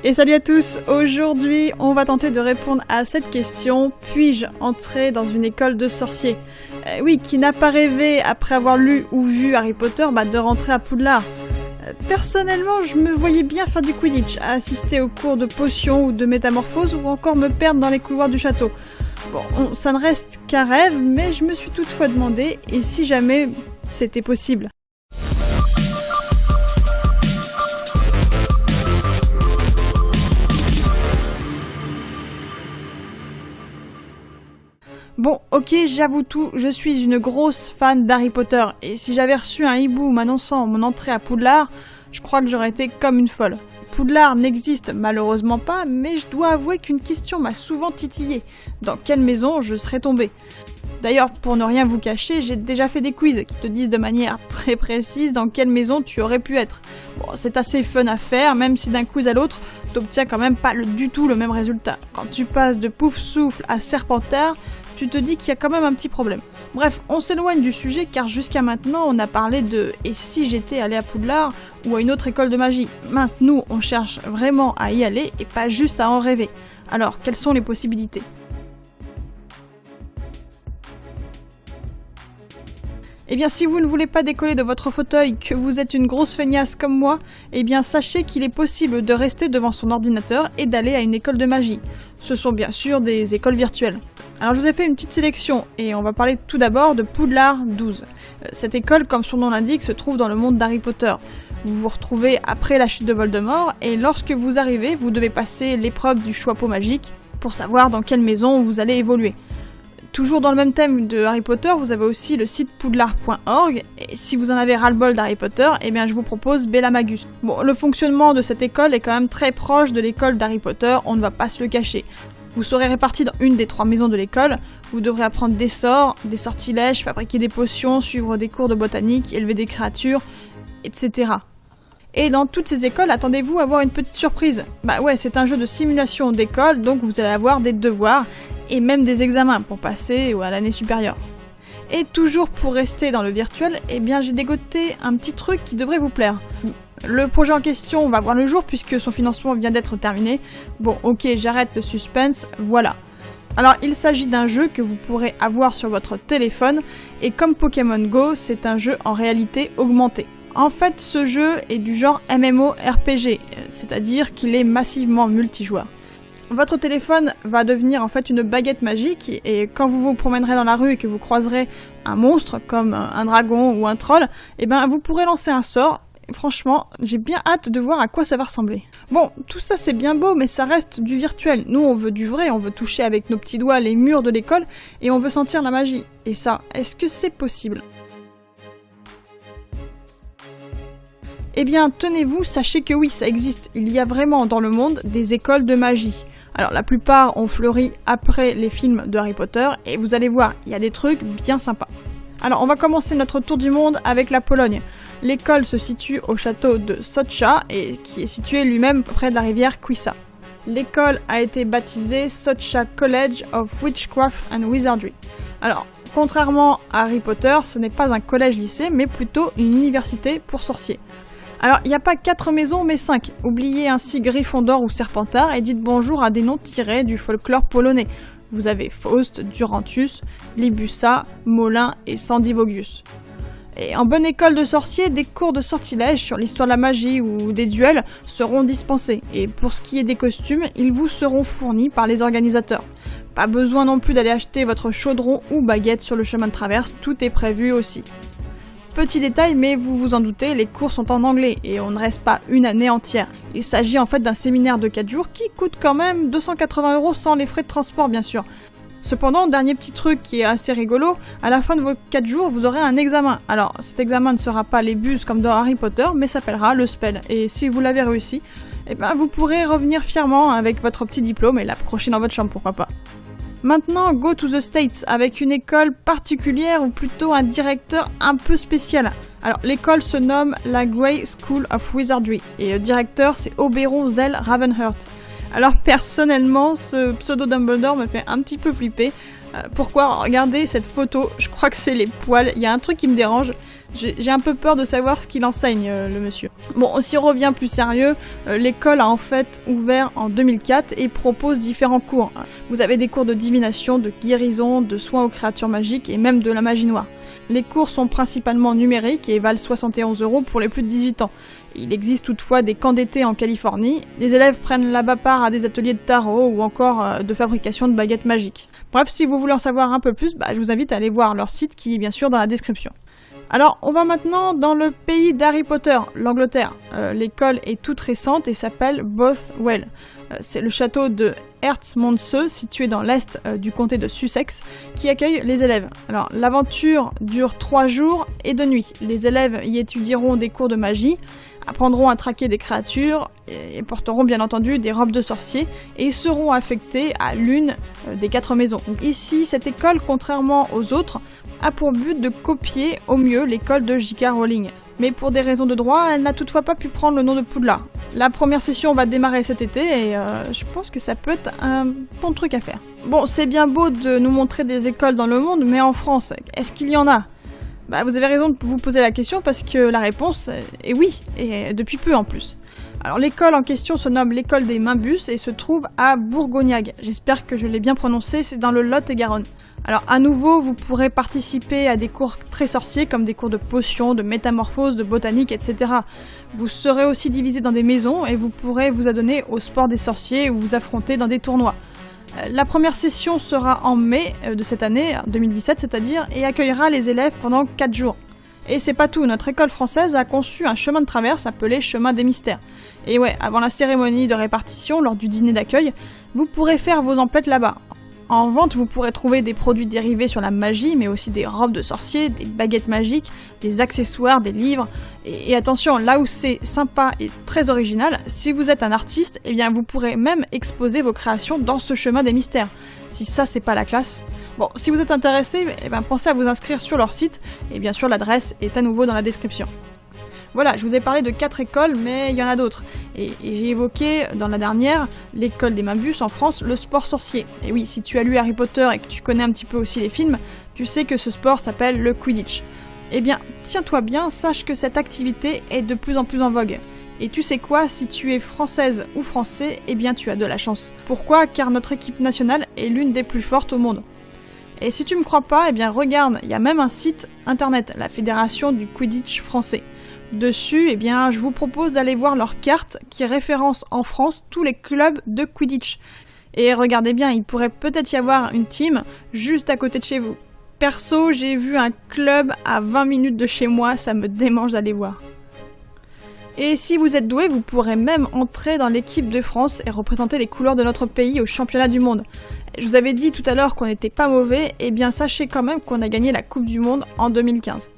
Et salut à tous, aujourd'hui on va tenter de répondre à cette question, puis-je entrer dans une école de sorciers ? Oui, qui n'a pas rêvé, après avoir lu ou vu Harry Potter, de rentrer à Poudlard. Personnellement, je me voyais bien faire du Quidditch, assister aux cours de potions ou de métamorphose, ou encore me perdre dans les couloirs du château. Bon, ça ne reste qu'un rêve, mais je me suis toutefois demandé, et si jamais c'était possible ? Bon, ok, j'avoue tout, je suis une grosse fan d'Harry Potter, et si j'avais reçu un hibou m'annonçant mon entrée à Poudlard, je crois que j'aurais été comme une folle. Poudlard n'existe malheureusement pas, mais je dois avouer qu'une question m'a souvent titillée. Dans quelle maison je serais tombée ? D'ailleurs, pour ne rien vous cacher, j'ai déjà fait des quiz qui te disent de manière très précise dans quelle maison tu aurais pu être. Bon, c'est assez fun à faire, même si d'un quiz à l'autre, t'obtiens quand même pas du tout le même résultat. Quand tu passes de Poufsouffle à Serpentard, tu te dis qu'il y a quand même un petit problème. Bref, on s'éloigne du sujet car jusqu'à maintenant on a parlé de « et si j'étais allé à Poudlard ?» ou à une autre école de magie. Mince, nous on cherche vraiment à y aller et pas juste à en rêver. Alors, quelles sont les possibilités ? Eh bien, si vous ne voulez pas décoller de votre fauteuil, que vous êtes une grosse feignasse comme moi, eh bien sachez qu'il est possible de rester devant son ordinateur et d'aller à une école de magie. Ce sont bien sûr des écoles virtuelles. Alors je vous ai fait une petite sélection, et on va parler tout d'abord de Poudlard 12. Cette école, comme son nom l'indique, se trouve dans le monde d'Harry Potter. Vous vous retrouvez après la chute de Voldemort, et lorsque vous arrivez, vous devez passer l'épreuve du choix-peau magique pour savoir dans quelle maison vous allez évoluer. Toujours dans le même thème de Harry Potter, vous avez aussi le site poudlard.org, et si vous en avez ras-le-bol d'Harry Potter, eh bien je vous propose Bellamagus. Bon, le fonctionnement de cette école est quand même très proche de l'école d'Harry Potter, on ne va pas se le cacher. Vous serez répartis dans une des 3 maisons de l'école, vous devrez apprendre des sorts, des sortilèges, fabriquer des potions, suivre des cours de botanique, élever des créatures, etc. Et dans toutes ces écoles, attendez-vous à avoir une petite surprise. Ouais, c'est un jeu de simulation d'école, donc vous allez avoir des devoirs, et même des examens pour passer à l'année supérieure. Et toujours pour rester dans le virtuel, eh bien j'ai dégoté un petit truc qui devrait vous plaire. Le projet en question va voir le jour puisque son financement vient d'être terminé. Bon, ok, j'arrête le suspense, voilà. Alors, il s'agit d'un jeu que vous pourrez avoir sur votre téléphone, et comme Pokémon Go, c'est un jeu en réalité augmentée. En fait, ce jeu est du genre MMORPG, c'est-à-dire qu'il est massivement multijoueur. Votre téléphone va devenir en fait une baguette magique, et quand vous vous promènerez dans la rue et que vous croiserez un monstre comme un dragon ou un troll, eh ben vous pourrez lancer un sort. Franchement, j'ai bien hâte de voir à quoi ça va ressembler. Bon, tout ça c'est bien beau, mais ça reste du virtuel. Nous on veut du vrai, on veut toucher avec nos petits doigts les murs de l'école, et on veut sentir la magie. Et ça, est-ce que c'est possible ? Eh bien, tenez-vous, sachez que oui, ça existe. Il y a vraiment dans le monde des écoles de magie. Alors la plupart ont fleuri après les films de Harry Potter, et vous allez voir, il y a des trucs bien sympas. Alors on va commencer notre tour du monde avec la Pologne. L'école se situe au château de Socha, et qui est situé lui-même près de la rivière Kwisa. L'école a été baptisée Socha College of Witchcraft and Wizardry. Alors, contrairement à Harry Potter, ce n'est pas un collège-lycée, mais plutôt une université pour sorciers. Alors, il n'y a pas 4 maisons, mais 5. Oubliez ainsi Gryffondor ou Serpentard et dites bonjour à des noms tirés du folklore polonais. Vous avez Faust, Durantus, Libussa, Molin et Sandivogius. Et en bonne école de sorciers, des cours de sortilège sur l'histoire de la magie ou des duels seront dispensés. Et pour ce qui est des costumes, ils vous seront fournis par les organisateurs. Pas besoin non plus d'aller acheter votre chaudron ou baguette sur le chemin de traverse, tout est prévu aussi. Petit détail, mais vous vous en doutez, les cours sont en anglais et on ne reste pas une année entière. Il s'agit en fait d'un séminaire de 4 jours qui coûte quand même 280 € sans les frais de transport bien sûr. Cependant, dernier petit truc qui est assez rigolo, à la fin de vos 4 jours, vous aurez un examen. Alors, cet examen ne sera pas les bus comme dans Harry Potter, mais s'appellera le spell. Et si vous l'avez réussi, eh ben vous pourrez revenir fièrement avec votre petit diplôme et l'accrocher dans votre chambre, pourquoi pas. Maintenant, go to the States, avec une école particulière ou plutôt un directeur un peu spécial. Alors, l'école se nomme la Grey School of Wizardry, et le directeur c'est Oberon Zell Ravenheart. Alors personnellement, ce pseudo Dumbledore me fait un petit peu flipper. Pourquoi? Regardez cette photo, je crois que c'est les poils, il y a un truc qui me dérange. J'ai un peu peur de savoir ce qu'il enseigne, le monsieur. Bon, si on revient plus sérieux, l'école a en fait ouvert en 2004 et propose différents cours. Vous avez des cours de divination, de guérison, de soins aux créatures magiques et même de la magie noire. Les cours sont principalement numériques et valent 71 € pour les plus de 18 ans. Il existe toutefois des camps d'été en Californie. Les élèves prennent là-bas part à des ateliers de tarot ou encore de fabrication de baguettes magiques. Bref, si vous voulez en savoir un peu plus, je vous invite à aller voir leur site qui est bien sûr dans la description. Alors, on va maintenant dans le pays d'Harry Potter, l'Angleterre. L'école est toute récente et s'appelle Bothwell. C'est le château de Hertfordshire, situé dans l'est du comté de Sussex, qui accueille les élèves. Alors, l'aventure dure 3 jours et 2 nuits. Les élèves y étudieront des cours de magie, apprendront à traquer des créatures et porteront bien entendu des robes de sorciers et seront affectés à l'une des 4 maisons. Donc ici, cette école, contrairement aux autres, a pour but de copier au mieux l'école de J.K. Rowling. Mais pour des raisons de droit, elle n'a toutefois pas pu prendre le nom de Poudlard. La première session va démarrer cet été et je pense que ça peut être un bon truc à faire. Bon, c'est bien beau de nous montrer des écoles dans le monde, mais en France, est-ce qu'il y en a ? Vous avez raison de vous poser la question parce que la réponse est oui, et depuis peu en plus. Alors l'école en question se nomme l'école des Mimbus et se trouve à Bourgognag. J'espère que je l'ai bien prononcé, c'est dans le Lot-et-Garonne. Alors à nouveau, vous pourrez participer à des cours très sorciers comme des cours de potions, de métamorphose, de botanique, etc. Vous serez aussi divisé dans des maisons et vous pourrez vous adonner au sport des sorciers ou vous affronter dans des tournois. La première session sera en mai de cette année, 2017 c'est-à-dire, et accueillera les élèves pendant 4 jours. Et c'est pas tout, notre école française a conçu un chemin de traverse appelé Chemin des Mystères. Et ouais, avant la cérémonie de répartition, lors du dîner d'accueil, vous pourrez faire vos emplettes là-bas. En vente, vous pourrez trouver des produits dérivés sur la magie, mais aussi des robes de sorciers, des baguettes magiques, des accessoires, des livres. Et attention, là où c'est sympa et très original, si vous êtes un artiste, vous pourrez même exposer vos créations dans ce chemin des mystères. Si ça, c'est pas la classe. Bon, si vous êtes intéressé, pensez à vous inscrire sur leur site, et bien sûr l'adresse est à nouveau dans la description. Voilà, je vous ai parlé de 4 écoles, mais il y en a d'autres. Et j'ai évoqué dans la dernière, l'école des Mimbus en France, le sport sorcier. Et oui, si tu as lu Harry Potter et que tu connais un petit peu aussi les films, tu sais que ce sport s'appelle le Quidditch. Tiens-toi bien, sache que cette activité est de plus en plus en vogue. Et tu sais quoi, si tu es française ou français, tu as de la chance. Pourquoi ? Car notre équipe nationale est l'une des plus fortes au monde. Et si tu me crois pas, regarde, il y a même un site internet, la Fédération du Quidditch français. Dessus, je vous propose d'aller voir leur carte qui référence en France tous les clubs de Quidditch. Et regardez bien, il pourrait peut-être y avoir une team juste à côté de chez vous. Perso, j'ai vu un club à 20 minutes de chez moi, ça me démange d'aller voir. Et si vous êtes doué, vous pourrez même entrer dans l'équipe de France et représenter les couleurs de notre pays au championnat du monde. Je vous avais dit tout à l'heure qu'on n'était pas mauvais, sachez quand même qu'on a gagné la Coupe du Monde en 2015.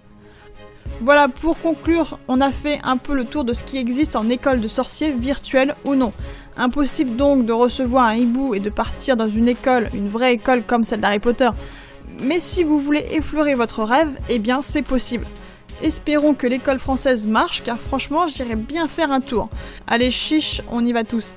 Voilà, pour conclure, on a fait un peu le tour de ce qui existe en école de sorciers, virtuelle ou non. Impossible donc de recevoir un hibou et de partir dans une école, une vraie école comme celle d'Harry Potter. Mais si vous voulez effleurer votre rêve, c'est possible. Espérons que l'école française marche, car franchement, j'irais bien faire un tour. Allez, chiche, on y va tous.